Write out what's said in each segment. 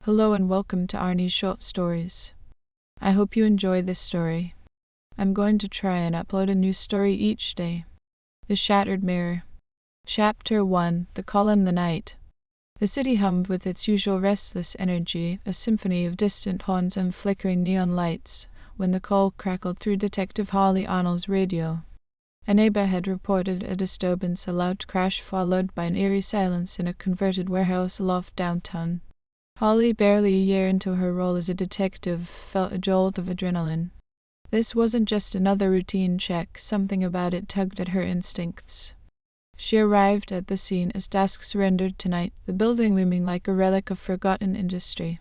Hello and welcome to Arnie's Short Stories. I hope you enjoy this story. I'm going to try and upload a new story each day. The Shattered Mirror. Chapter 1. The Call in the Night. The city hummed with its usual restless energy, a symphony of distant horns and flickering neon lights, when the call crackled through Detective Holly Arnold's radio. A neighbor had reported a disturbance, a loud crash followed by an eerie silence in a converted warehouse loft downtown. Holly, barely a year into her role as a detective, felt a jolt of adrenaline. This wasn't just another routine check, something about it tugged at her instincts. She arrived at the scene as dusk surrendered tonight, the building looming like a relic of forgotten industry.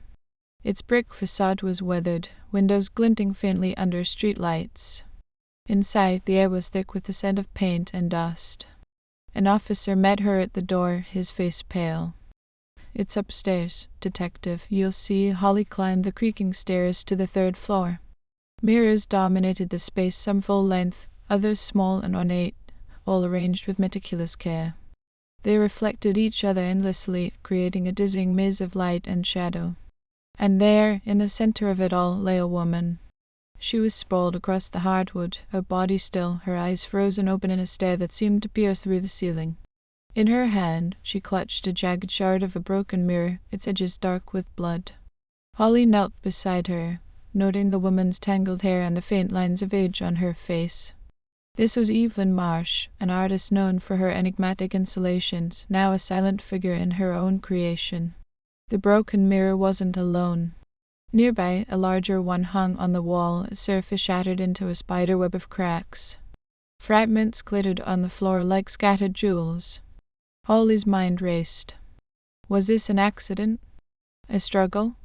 Its brick facade was weathered, windows glinting faintly under street lights. Inside, the air was thick with the scent of paint and dust. An officer met her at the door, his face pale. "It's upstairs, Detective. You'll see." Holly climbed the creaking stairs to the third floor. Mirrors dominated the space, some full length, others small and ornate, all arranged with meticulous care. They reflected each other endlessly, creating a dizzying maze of light and shadow. And there, in the center of it all, lay a woman. She was sprawled across the hardwood, her body still, her eyes frozen open in a stare that seemed to pierce through the ceiling. In her hand, she clutched a jagged shard of a broken mirror, its edges dark with blood. Holly knelt beside her, noting the woman's tangled hair and the faint lines of age on her face. This was Evelyn Marsh, an artist known for her enigmatic installations, now a silent figure in her own creation. The broken mirror wasn't alone. Nearby, a larger one hung on the wall, its surface shattered into a spiderweb of cracks. Fragments glittered on the floor like scattered jewels. Holly's mind raced. Was this an accident? A struggle?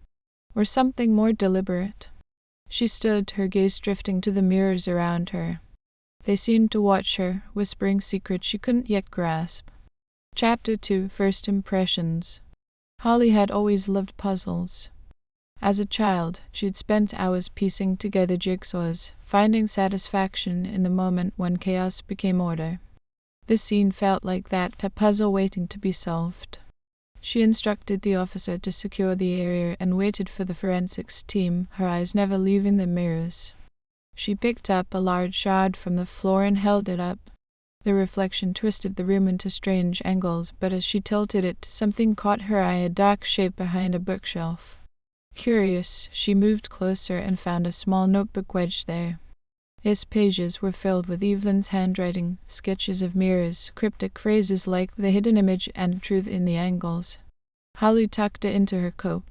Or something more deliberate? She stood, her gaze drifting to the mirrors around her. They seemed to watch her, whispering secrets she couldn't yet grasp. Chapter 2. First Impressions. Holly had always loved puzzles. As a child, she'd spent hours piecing together jigsaws, finding satisfaction in the moment when chaos became order. This scene felt like that, a puzzle waiting to be solved. She instructed the officer to secure the area and waited for the forensics team, her eyes never leaving the mirrors. She picked up a large shard from the floor and held it up. The reflection twisted the room into strange angles, but as she tilted it, something caught her eye, a dark shape behind a bookshelf. Curious, she moved closer and found a small notebook wedged there. Its pages were filled with Evelyn's handwriting, sketches of mirrors, cryptic phrases like "the hidden image" and "truth in the angles." Holly tucked it into her coat.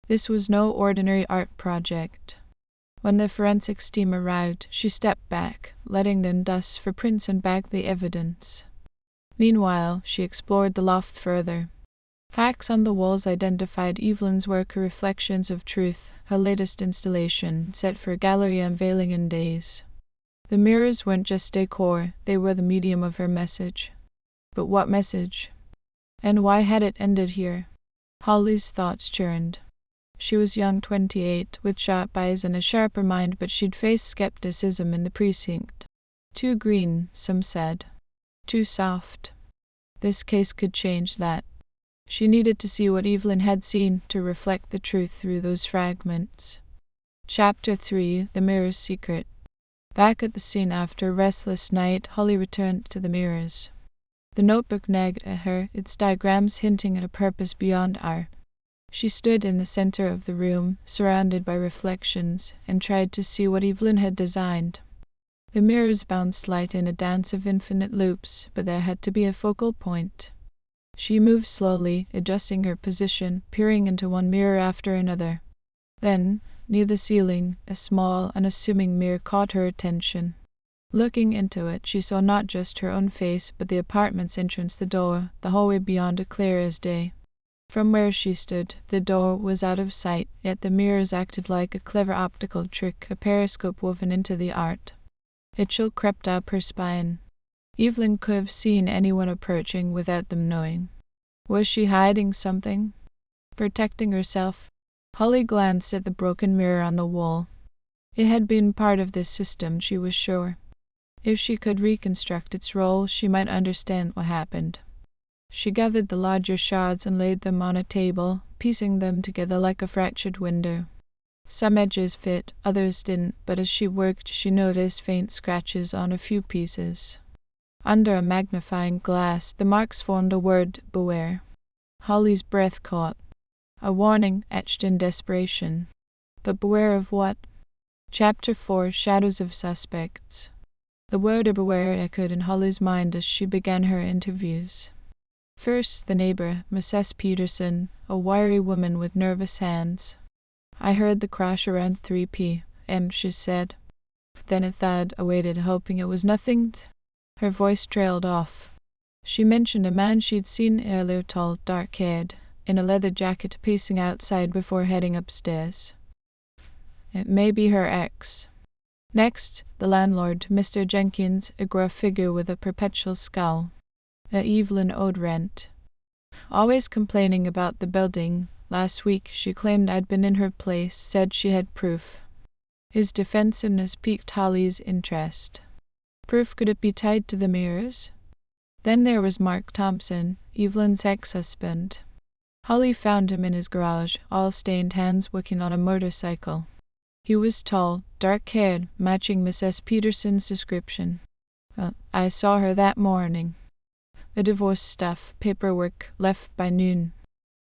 This was no ordinary art project. When the forensics team arrived, she stepped back, letting them dust for prints and bag the evidence. Meanwhile, she explored the loft further. Plaques on the walls identified Evelyn's work, her reflections of truth, her latest installation, set for a gallery unveiling in days. The mirrors weren't just decor, they were the medium of her message. But what message? And why had it ended here? Holly's thoughts churned. She was young, 28, with sharp eyes and a sharper mind, but she'd faced skepticism in the precinct. Too green, some said. Too soft. This case could change that. She needed to see what Evelyn had seen, to reflect the truth through those fragments. Chapter 3. The Mirror's Secret. Back at the scene after a restless night, Holly returned to the mirrors. The notebook nagged at her, its diagrams hinting at a purpose beyond art. She stood in the center of the room, surrounded by reflections, and tried to see what Evelyn had designed. The mirrors bounced light in a dance of infinite loops, but there had to be a focal point. She moved slowly, adjusting her position, peering into one mirror after another. Then, near the ceiling, a small, unassuming mirror caught her attention. Looking into it, she saw not just her own face, but the apartment's entrance, the door, the hallway beyond, clear as day. From where she stood, the door was out of sight, yet the mirrors acted like a clever optical trick, a periscope woven into the art. A chill crept up her spine. Evelyn could have seen anyone approaching without them knowing. Was she hiding something? Protecting herself? Holly glanced at the broken mirror on the wall. It had been part of this system, she was sure. If she could reconstruct its role, she might understand what happened. She gathered the larger shards and laid them on a table, piecing them together like a fractured window. Some edges fit, others didn't, but as she worked she noticed faint scratches on a few pieces. Under a magnifying glass, the marks formed a word, beware. Holly's breath caught. A warning etched in desperation. But beware of what? Chapter 4, Shadows of Suspects. The word beware echoed in Holly's mind as she began her interviews. First, the neighbor, Mrs. Peterson, a wiry woman with nervous hands. I heard the crash around 3 p.m., she said. Then a thud awaited, hoping it was nothing. Her voice trailed off. She mentioned a man she'd seen earlier, tall, dark-haired, in a leather jacket, pacing outside before heading upstairs. It may be her ex. Next, the landlord, Mr. Jenkins, a gruff figure with a perpetual scowl. Evelyn owed rent. Always complaining about the building. Last week she claimed I'd been in her place, said she had proof. His defensiveness piqued Holly's interest. Proof? Could it be tied to the mirrors? Then there was Mark Thompson, Evelyn's ex-husband. Holly found him in his garage, all stained hands, working on a motorcycle. He was tall, dark-haired, matching Mrs. Peterson's description. I saw her that morning. The divorce stuff, paperwork, left by noon.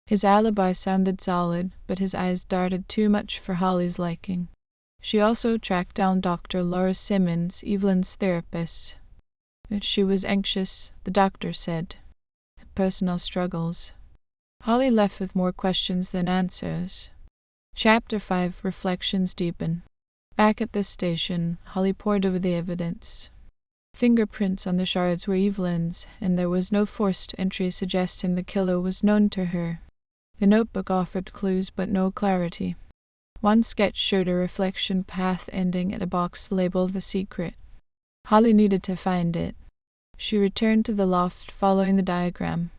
His alibi sounded solid, but his eyes darted too much for Holly's liking. She also tracked down Dr. Laura Simmons, Evelyn's therapist. She was anxious, the doctor said. Personal struggles. Holly left with more questions than answers. Chapter 5, Reflections deepen. Back at the station, Holly pored over the evidence. Fingerprints on the shards were Evelyn's, and there was no forced entry suggesting the killer was known to her. The notebook offered clues, but no clarity. One sketch showed a reflection path ending at a box labeled The Secret. Holly needed to find it. She returned to the loft, following the diagram.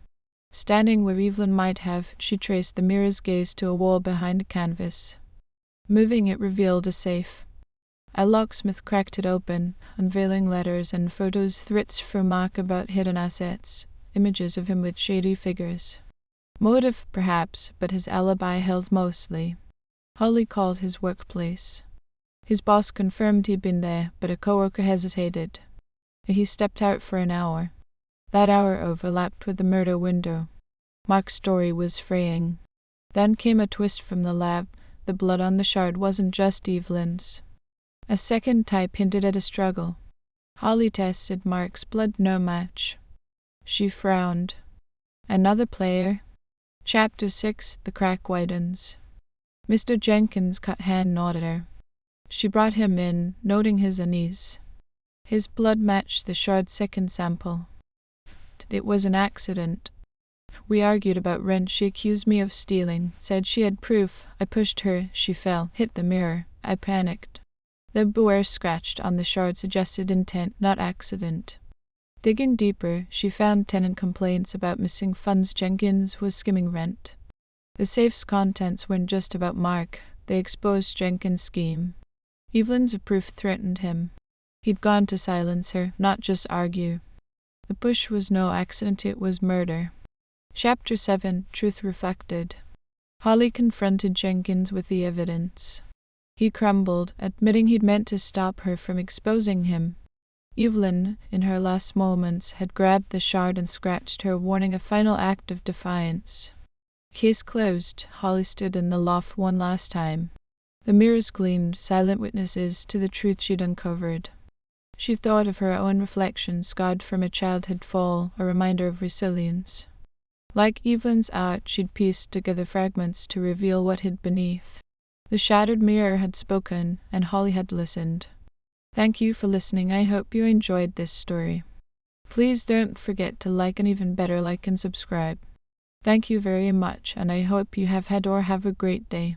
Standing where Evelyn might have, she traced the mirror's gaze to a wall behind a canvas. Moving it revealed a safe. A locksmith cracked it open, unveiling letters and photos, threats from Mark about hidden assets, images of him with shady figures. Motive, perhaps, but his alibi held mostly. Holly called his workplace. His boss confirmed he'd been there, but a coworker hesitated. He stepped out for an hour. That hour overlapped with the murder window. Mark's story was fraying. Then came a twist from the lab. The blood on the shard wasn't just Evelyn's. A second type hinted at a struggle. Holly tested Mark's blood, no match. She frowned. Another player. Chapter 6, The Crack Widens. Mr. Jenkins' cut hand nodded her. She brought him in, noting his unease. His blood matched the shard's second sample. It was an accident. We argued about rent. She accused me of stealing, said she had proof. I pushed her, she fell, hit the mirror. I panicked. The beware scratched on the shard suggested intent, not accident. Digging deeper, she found tenant complaints about missing funds. Jenkins was skimming rent. The safe's contents weren't just about Mark. They exposed Jenkins' scheme. Evelyn's proof threatened him. He'd gone to silence her, not just argue. The push was no accident, it was murder. Chapter 7, Truth Reflected. Holly confronted Jenkins with the evidence. He crumbled, admitting he'd meant to stop her from exposing him. Evelyn, in her last moments, had grabbed the shard and scratched her, warning a final act of defiance. Case closed. Holly stood in the loft one last time. The mirrors gleamed, silent witnesses to the truth she'd uncovered. She thought of her own reflection, scarred from a childhood fall, a reminder of resilience. Like Evelyn's art, she'd pieced together fragments to reveal what hid beneath. The shattered mirror had spoken, and Holly had listened. Thank you for listening. I hope you enjoyed this story. Please don't forget to like, and even better, like and subscribe. Thank you very much, and I hope you have had or have a great day.